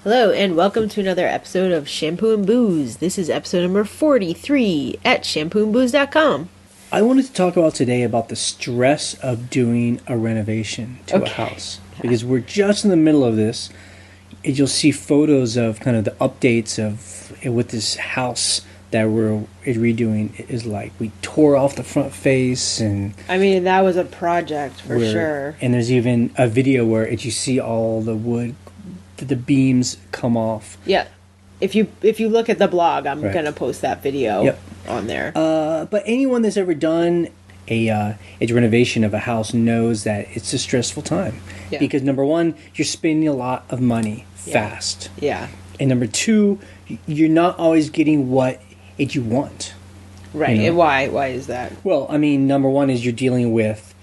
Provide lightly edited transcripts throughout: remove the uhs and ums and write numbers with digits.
Hello, and welcome to another episode of Shampoo and Booze. This is episode number 43 at shampooandbooze.com. I wanted to talk about today about the stress of doing a renovation to a house. Because we're just in the middle of this. And you'll see photos of kind of the updates of what this house that we're redoing is like. We tore off the front face and... I mean, that was a project for sure. And there's even a video where you see all the wood, the beams come off. Yeah. If you look at the blog, I'm going to post that video on there. But anyone that's ever done a renovation of a house knows that it's a stressful time. Yeah. Because number one, you're spending a lot of money fast. Yeah. And number two, you're not always getting what you want. Right. You know? And why is that? Well, I mean, number one is you're dealing with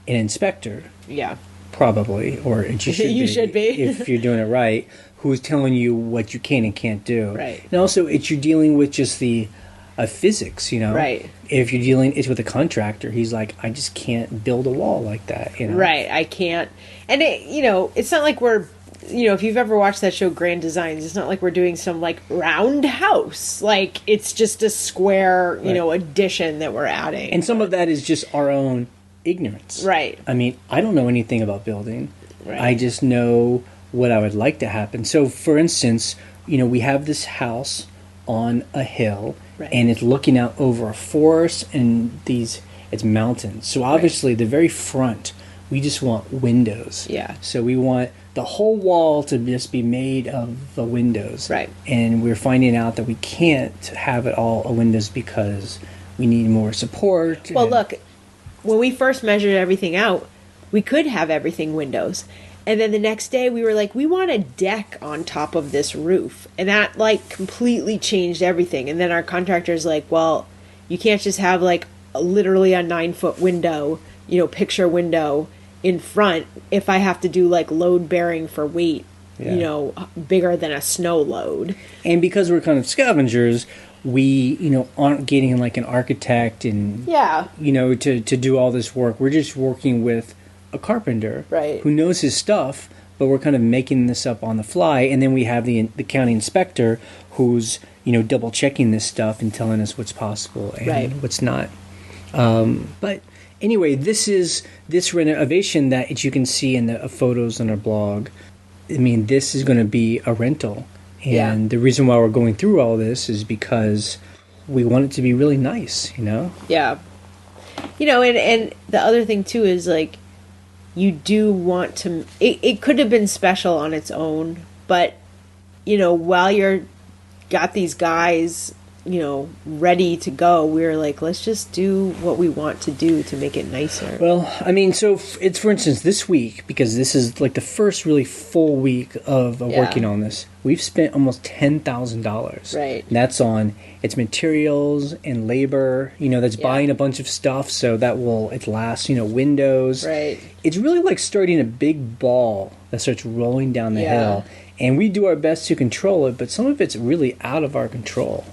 an inspector. Yeah. Probably, or you should be if you're doing it right, who's telling you what you can and can't do. Right. And also, you're dealing with just the physics, you know. Right. If you're dealing with a contractor, he's like, I just can't build a wall like that, you know. Right, I can't. And it's not like we're, if you've ever watched that show Grand Designs, it's not like we're doing some like round house. Like it's just a square, addition that we're adding. And some of that is just our own ignorance. Right. I mean, I don't know anything about building. Right. I just know what I would like to happen. So, for instance, we have this house on a hill, and it's looking out over a forest and it's mountains. So obviously, the very front, we just want windows. Yeah. So we want the whole wall to just be made of the windows. Right. And we're finding out that we can't have it all windows because we need more support. Well, look. When we first measured everything out, we could have everything windows. And then the next day we were like, we want a deck on top of this roof. And that like completely changed everything. And then our contractor's like, well, you can't just have like literally a 9-foot window, picture window in front if I have to do like load bearing for weight, bigger than a snow load. And because we're kind of scavengers, we, aren't getting like an architect and, to do all this work. We're just working with a carpenter who knows his stuff, but we're kind of making this up on the fly. And then we have the county inspector who's, double checking this stuff and telling us what's possible and what's not. But anyway, this renovation that you can see in the photos on our blog. I mean, this is going to be a rental. And the reason why we're going through all this is because we want it to be really nice, Yeah. And the other thing, too, is, like, you do want to... It could have been special on its own, but, while you're got these guys, ready to go, we were like, let's just do what we want to do to make it nicer. Well, I mean, so it's, for instance, this week, because this is, like, the first really full week of working on this, we've spent almost $10,000. Right. And that's on its materials and labor, that's buying a bunch of stuff so that it lasts, windows. Right. It's really like starting a big ball that starts rolling down the hill. And we do our best to control it, but some of it's really out of our control,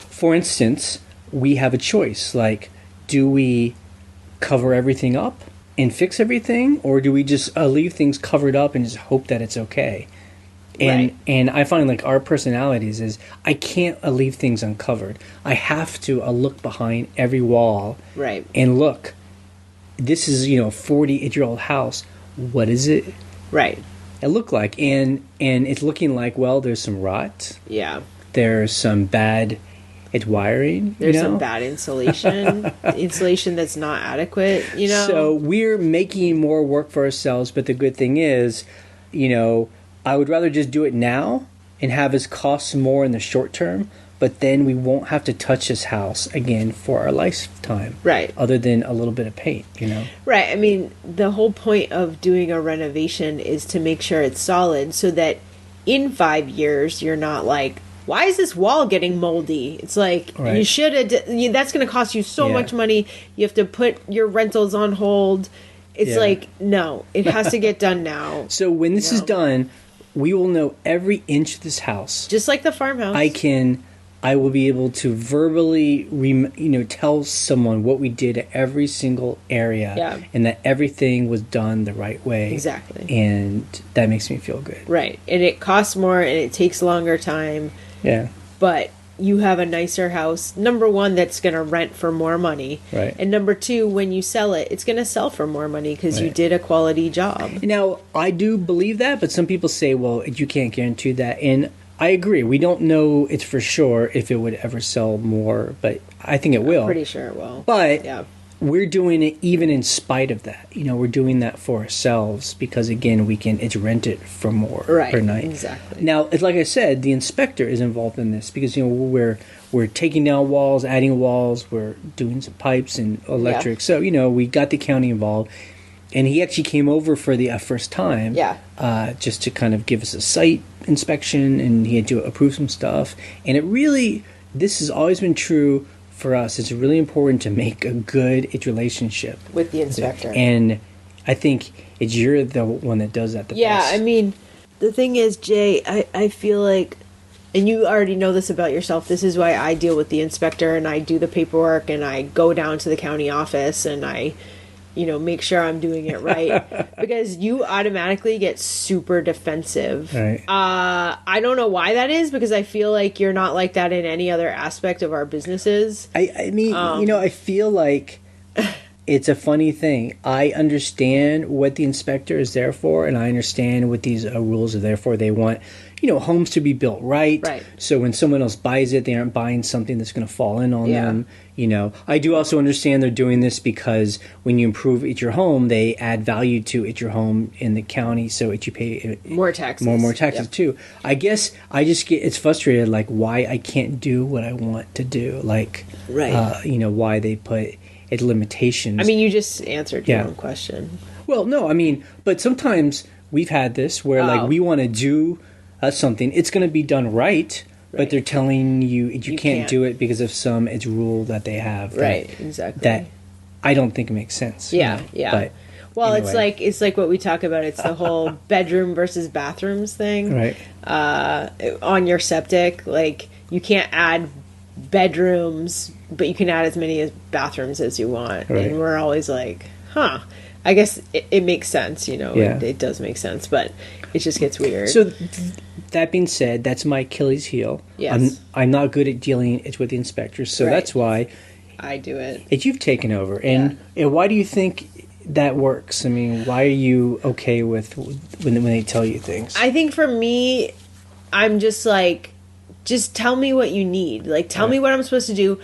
For instance, we have a choice. Like, do we cover everything up and fix everything? Or do we just leave things covered up and just hope that it's okay? And I find, like, our personalities is I can't leave things uncovered. I have to look behind every wall and look. This is, a 48-year-old house. What is it? Right. It looked like, and it's looking like, well, there's some rot. Yeah. There's some bad wiring. There's some bad insulation. Insulation that's not adequate, So we're making more work for ourselves, but the good thing is, I would rather just do it now and have us cost more in the short term, but then we won't have to touch this house again for our lifetime. Right. Other than a little bit of paint, Right. I mean, the whole point of doing a renovation is to make sure it's solid so that in 5 years, you're not like, why is this wall getting moldy? It's like, you should have, that's going to cost you so much money. You have to put your rentals on hold. It's like, no, it has to get done now. So when this is done, we will know every inch of this house. Just like the farmhouse. I I will be able to verbally, tell someone what we did at every single area, and that everything was done the right way. Exactly. And that makes me feel good. Right. And it costs more, and it takes longer time. Yeah. But you have a nicer house. Number one, that's going to rent for more money. Right. And number two, when you sell it, it's going to sell for more money because you did a quality job. Now, I do believe that, but some people say, well, you can't guarantee that. And I agree. We don't know it's for sure if it would ever sell more, but I think it will. I'm pretty sure it will. But we're doing it even in spite of that. We're doing that for ourselves because, again, it's rented for more per night. Exactly. Now, it's like I said, the inspector is involved in this because, we're taking down walls, adding walls, we're doing some pipes and electric. So, we got the county involved. And he actually came over for the first time, just to kind of give us a site inspection, and he had to approve some stuff. And this has always been true for us. It's really important to make a good relationship with the inspector. And I think you're the one that does that the best. Yeah, I mean, the thing is, Jay, I feel like, and you already know this about yourself, this is why I deal with the inspector, and I do the paperwork, and I go down to the county office, and I make sure I'm doing it right, because you automatically get super defensive. Right. I don't know why that is, because I feel like you're not like that in any other aspect of our businesses. I mean, I feel like it's a funny thing. I understand what the inspector is there for, and I understand what these rules are there for. They want, homes to be built right. Right. So when someone else buys it, they aren't buying something that's going to fall in on them. I do also understand they're doing this because when you improve your home, they add value to your home in the county, so you pay more taxes. More taxes too. I guess I just it's frustrated, like why I can't do what I want to do, like why they put limitations. I mean, you just answered your own question. Well, no, I mean, but sometimes we've had this where like we want to do something, it's going to be done right. But they're telling you can't do it because of some rule that they have. Exactly. That I don't think makes sense. Yeah. But anyway. it's like what we talk about. It's the whole bedroom versus bathrooms thing. Right. On your septic, like you can't add bedrooms, but you can add as many as bathrooms as you want. Right. And we're always like, I guess it makes sense, it does make sense, but it just gets weird. So that being said, that's my Achilles heel. Yes. I'm not good at dealing with the inspectors, so that's why I do it. You've taken over. And why do you think that works? I mean, why are you okay with when they tell you things? I think for me, I'm just like, just tell me what you need. Like, tell me what I'm supposed to do.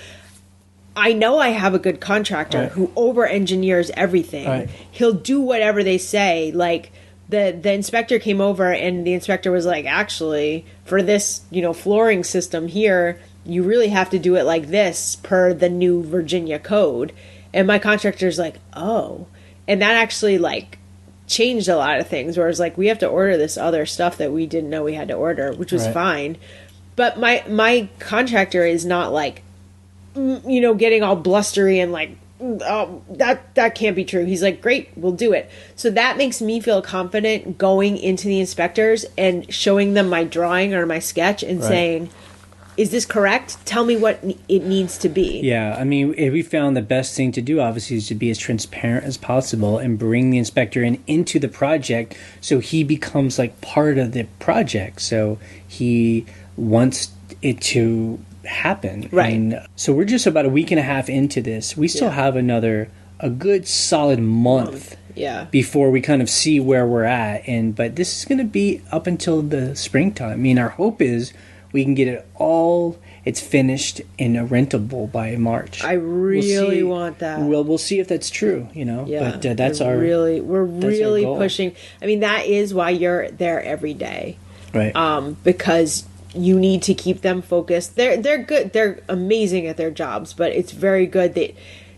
I know I have a good contractor who over-engineers everything. Right. He'll do whatever they say. Like, the inspector came over, and the inspector was like, actually, for this, flooring system here, you really have to do it like this per the new Virginia code. And my contractor's like, oh. And that actually, like, changed a lot of things, whereas, like, we have to order this other stuff that we didn't know we had to order, which was fine. But my contractor is not, like, getting all blustery and like, oh, that can't be true. He's like, great, we'll do it. So that makes me feel confident going into the inspectors and showing them my drawing or my sketch and saying, is this correct? Tell me what it needs to be. Yeah, I mean, we found the best thing to do, obviously, is to be as transparent as possible and bring the inspector into the project so he becomes like part of the project. So he wants it to happen. Right. And so we're just about a week and a half into this. We still have a good solid month before we kind of see where we're at. But this is going to be up until the springtime. I mean, our hope is we can get it's finished and rentable by March. I really want that. Well, we'll see if that's true, Yeah, but that's we're really pushing. I mean, that is why you're there every day. Right. Because you need to keep them focused. They're good. They're amazing at their jobs, but it's very good that,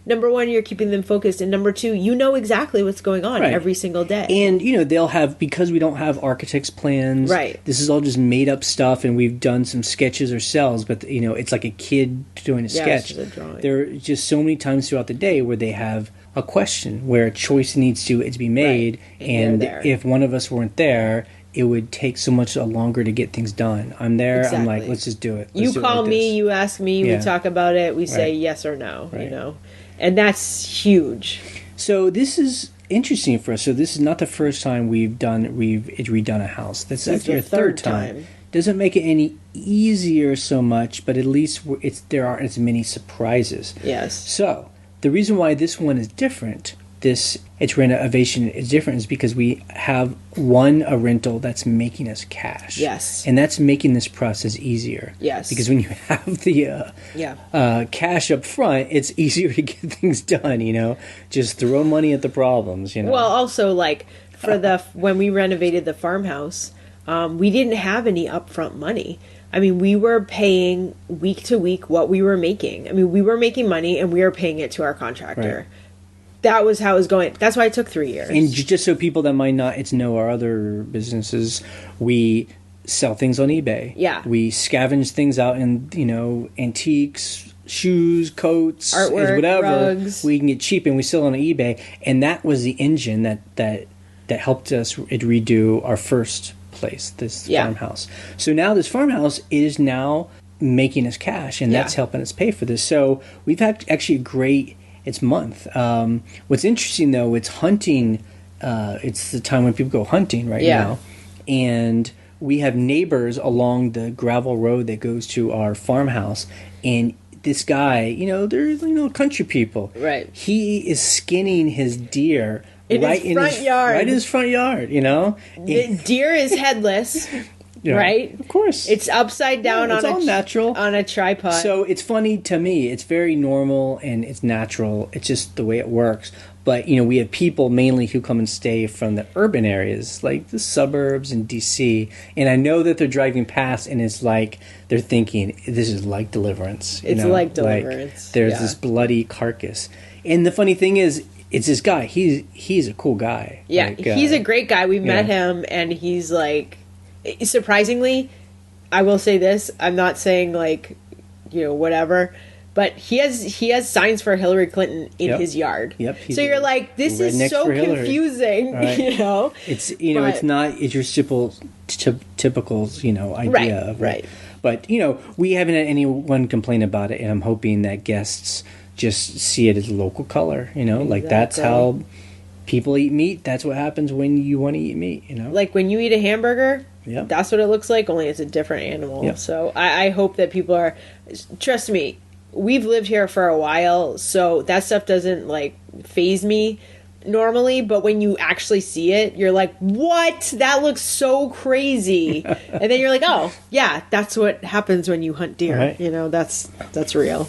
number one, you're keeping them focused, and number two, you know exactly what's going on every single day. And, they'll have, because we don't have architect's plans, this is all just made up stuff, and we've done some sketches ourselves, but, it's like a kid doing a sketch. It's just a drawing. There are just so many times throughout the day where they have a question, where a choice needs to be made, and if one of us weren't there, it would take so much longer to get things done. I'm there. Exactly. I'm like, let's just do it. You call me, you ask me, we talk about it. We say yes or no, you know, and that's huge. So this is interesting for us. So this is not the first time we've redone a house. That's actually our third time. Doesn't make it any easier so much, but at least there aren't as many surprises. Yes. So the reason why this one is different, its renovation is different, is because we have a rental that's making us cash. Yes. And that's making this process easier. Yes. Because when you have the cash up front, it's easier to get things done, you know. Just throw money at the problems, you know. Well, also, like, for when we renovated the farmhouse, we didn't have any upfront money. I mean, we were paying week to week what we were making. I mean, we were making money and we were paying it to our contractor. Right. That was how it was going. That's why it took 3 years. And just so people that might not know our other businesses, we sell things on eBay. Yeah. We scavenge things out in, you know, antiques, shoes, coats, artwork, whatever. rugs. We can get cheap and we sell on eBay. And that was the engine that helped us redo our first place, this farmhouse. So now this farmhouse is now making us cash, and that's helping us pay for this. So we've had actually a great... It's month. What's interesting, though, it's hunting. It's the time when people go hunting right now. And we have neighbors along the gravel road that goes to our farmhouse. And this guy, you know, they're, country people. Right. He is skinning his deer in his front yard. Right in his front yard, you know. The deer is headless. Yeah, right? Of course. It's upside down natural. On a tripod. So it's funny to me. It's very normal and it's natural. It's just the way it works. But, you know, we have people mainly who come and stay from the urban areas, like the suburbs and D.C. And I know that they're driving past and it's like they're thinking, this is like Deliverance. It's like Deliverance. Like, there's this bloody carcass. And the funny thing is, it's this guy. He's a cool guy. Yeah, like, he's a great guy. We met him and he's like... Surprisingly, I will say this. I'm not saying like, whatever, but he has signs for Hillary Clinton in his yard. Yep. So you're like, this is so confusing, right. It's it's not your typical idea of it. Right. But we haven't had anyone complain about it, and I'm hoping that guests just see it as local color. Exactly. Like that's how people eat meat. That's what happens when you want to eat meat. Like when you eat a hamburger. Yep. That's what it looks like, only it's a different animal. Yep. So I hope that people are... Trust me, we've lived here for a while, so that stuff doesn't, faze me normally, but when you actually see it, you're like, what? That looks so crazy. And then you're like, oh, yeah, that's what happens when you hunt deer. Right. That's real.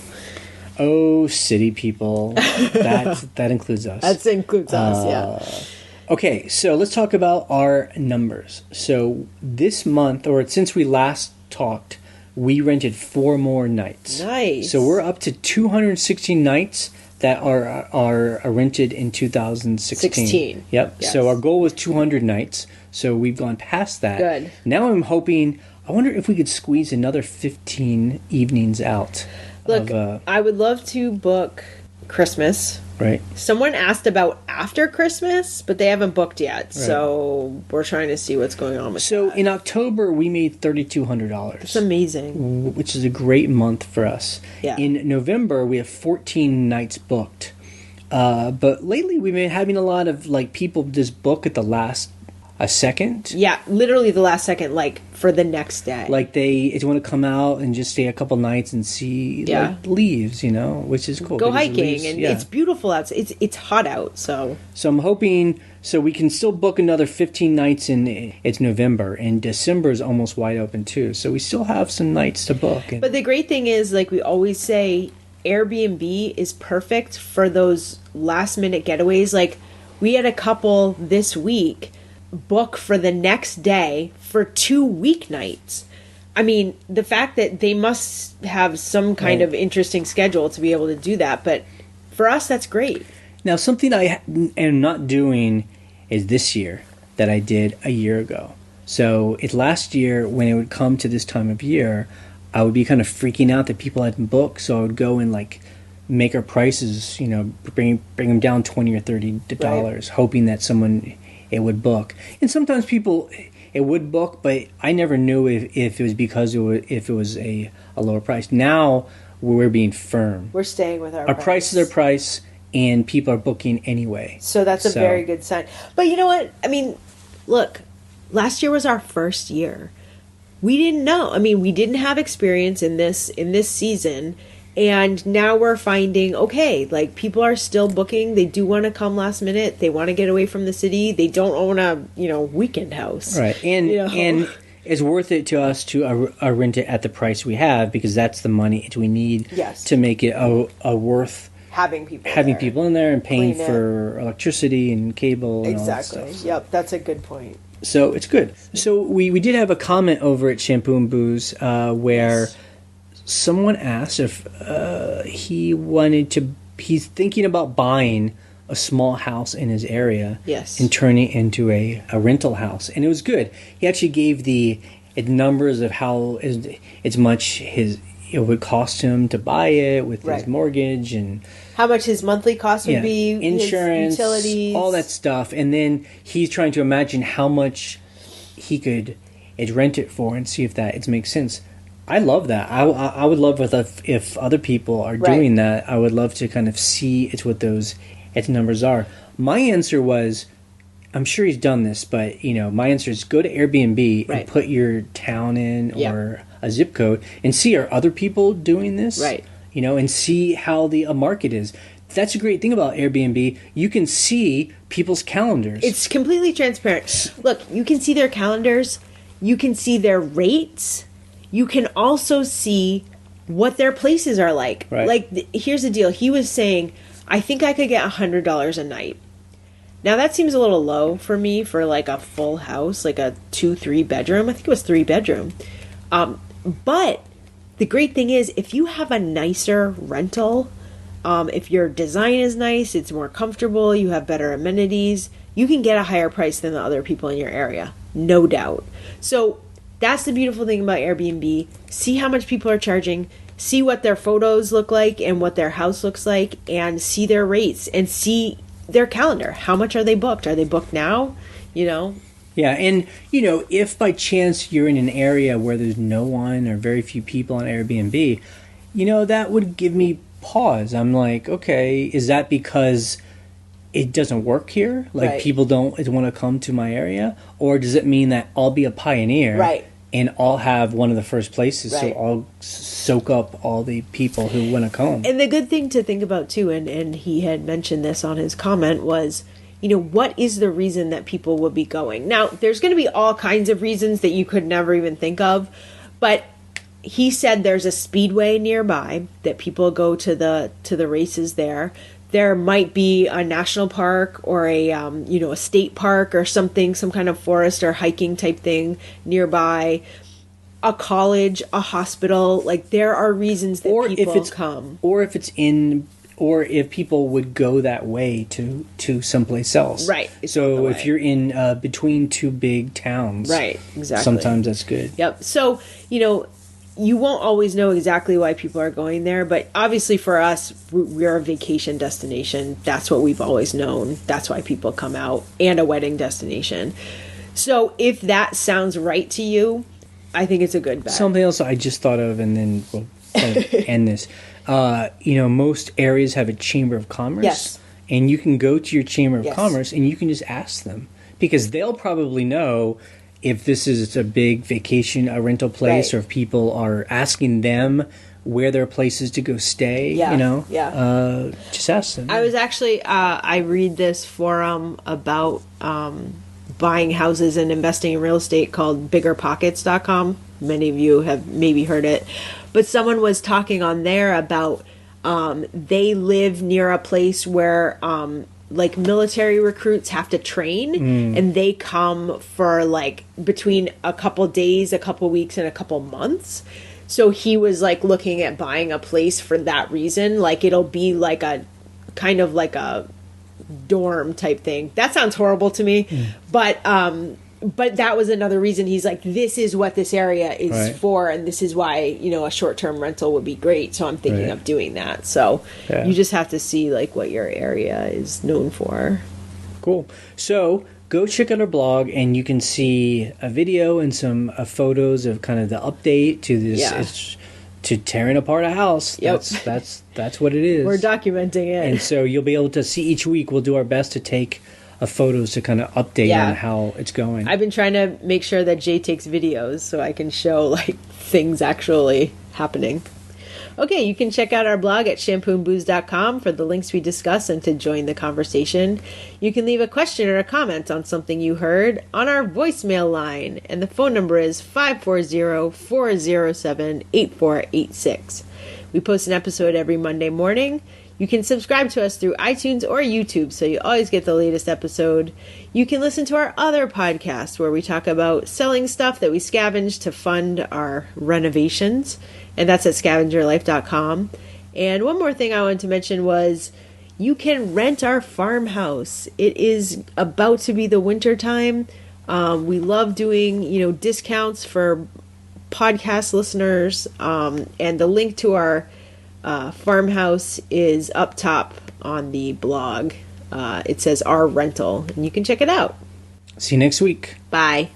Oh, city people. That includes us. That includes us, yeah. Okay, so let's talk about our numbers. So this month, or since we last talked, we rented 4 more nights. Nice. So we're up to 216 nights that are rented in 2016. Yep. Yes. So our goal was 200 nights. So we've gone past that. Good. Now I'm hoping, I wonder if we could squeeze another 15 evenings out. Look, I would love to book Christmas. Right. Someone asked about after Christmas, but they haven't booked yet. Right. So we're trying to see what's going on with that. So in October, we made $3,200. That's amazing. Which is a great month for us. Yeah. In November, we have 14 nights booked. But lately, we've been having a lot of people just book at the last second. Yeah, literally the last second, for the next day. They want to come out and just stay a couple nights and see leaves, which is cool. Go hiking, and it's beautiful outside. It's hot out, so. So I'm hoping we can still book another 15 nights it's November, and December is almost wide open too. So we still have some nights to book. But the great thing is, like we always say, Airbnb is perfect for those last minute getaways. We had a couple this week book for the next day for 2 weeknights. I mean, the fact that they must have some kind of interesting schedule to be able to do that, but for us, that's great. Now, something I am not doing is this year that I did a year ago. So last year, when it would come to this time of year, I would be kind of freaking out that people hadn't booked, so I would go and make our prices, bring them down $20 or $30, hoping that someone it would book. And sometimes people, it would book, but I never knew if it was because if it was a lower price. Now we're being firm. We're staying with our price is our price, and people are booking anyway. So that's a very good sign. But you know what? I mean, look, last year was our first year. We didn't know. I mean, we didn't have experience in this season. And now we're finding, okay, like people are still booking. They do want to come last minute. They want to get away from the city. They don't own a, weekend house. Right. And and it's worth it to us to rent it at the price we have, because that's the money we need to make it a worth having people in there and paying for electricity and cable and all that stuff. So. Yep, that's a good point. So it's good. So we did have a comment over at Shampoo and Booze where someone asked if he's thinking about buying a small house in his area and turning it into a rental house. And it was good. He actually gave the numbers of how much it would cost him to buy it with his mortgage and how much his monthly cost would be, insurance, his utilities, all that stuff. And then he's trying to imagine how much he could rent it for and see if it makes sense. I love that. I would love if other people are doing that. I would love to kind of see what those numbers are. My answer was, I'm sure he's done this, but my answer is go to Airbnb and put your town in or a zip code and see, are other people doing this? Right. And see how the market is. That's a great thing about Airbnb. You can see people's calendars. It's completely transparent. Look, you can see their calendars. You can see their rates. You can also see what their places are like. Right. Like, here's the deal. He was saying, I think I could get $100 a night. Now, that seems a little low for me for, like, a full house, like a 2-3 bedroom. I think it was 3 bedroom. But the great thing is, if you have a nicer rental, if your design is nice, it's more comfortable, you have better amenities, you can get a higher price than the other people in your area. No doubt. So that's the beautiful thing about Airbnb. See how much people are charging, see what their photos look like and what their house looks like, and see their rates and see their calendar. How much are they booked? Are they booked now? Yeah, and if by chance you're in an area where there's no one or very few people on Airbnb, that would give me pause. I'm like, okay, is that because it doesn't work here? Like people don't want to come to my area? Or does it mean that I'll be a pioneer and I'll have one of the first places, so I'll soak up all the people who want to come? And the good thing to think about too, and he had mentioned this on his comment, was, what is the reason that people would be going? Now, there's going to be all kinds of reasons that you could never even think of, but he said there's a speedway nearby that people go to the races there. There might be a national park or a state park or something, some kind of forest or hiking type thing nearby. A college, a hospital. Like, there are reasons that people come. Or if people would go that way to someplace else. Right. So if you're in between two big towns. Right, exactly. Sometimes that's good. Yep. So, you won't always know exactly why people are going there, but obviously for us, we're a vacation destination. That's what we've always known. That's why people come out, and a wedding destination. So if that sounds right to you, I think it's a good bet. Something else I just thought of, and then we'll kind of end this. Most areas have a chamber of commerce. Yes. And you can go to your chamber of commerce and you can just ask them, because they'll probably know if this is a big vacation, a rental place, or if people are asking them where their places to go stay, just ask them. I was actually, I read this forum about buying houses and investing in real estate called biggerpockets.com. Many of you have maybe heard it. But someone was talking on there about they live near a place where like military recruits have to train, and they come for like between a couple days, a couple weeks, and a couple months. So he was like looking at buying a place for that reason. Like, it'll be like a kind of like a dorm type thing. That sounds horrible to me, but that was another reason. He's like, this is what this area is for, and this is why, a short-term rental would be great. So I'm thinking of doing that. So you just have to see like what your area is known for. Cool. So go check out our blog, and you can see a video and some photos of kind of the update to this, to tearing apart a house. Yep. That's what it is. We're documenting it. And so you'll be able to see each week. We'll do our best to take photos to kind of update on how it's going. I've been trying to make sure that Jay takes videos so I can show like things actually happening. Okay, you can check out our blog at shampooandbooze.com for the links we discuss and to join the conversation. You can leave a question or a comment on something you heard on our voicemail line, and the phone number is 540-407-8486. We post an episode every Monday morning. You can subscribe to us through iTunes or YouTube so you always get the latest episode. You can listen to our other podcast where we talk about selling stuff that we scavenge to fund our renovations, and that's at scavengerlife.com. And one more thing I wanted to mention was you can rent our farmhouse. It is about to be the winter time. We love doing, discounts for podcast listeners, and the link to our farmhouse is up top on the blog. It says our rental, and you can check it out. See you next week. Bye.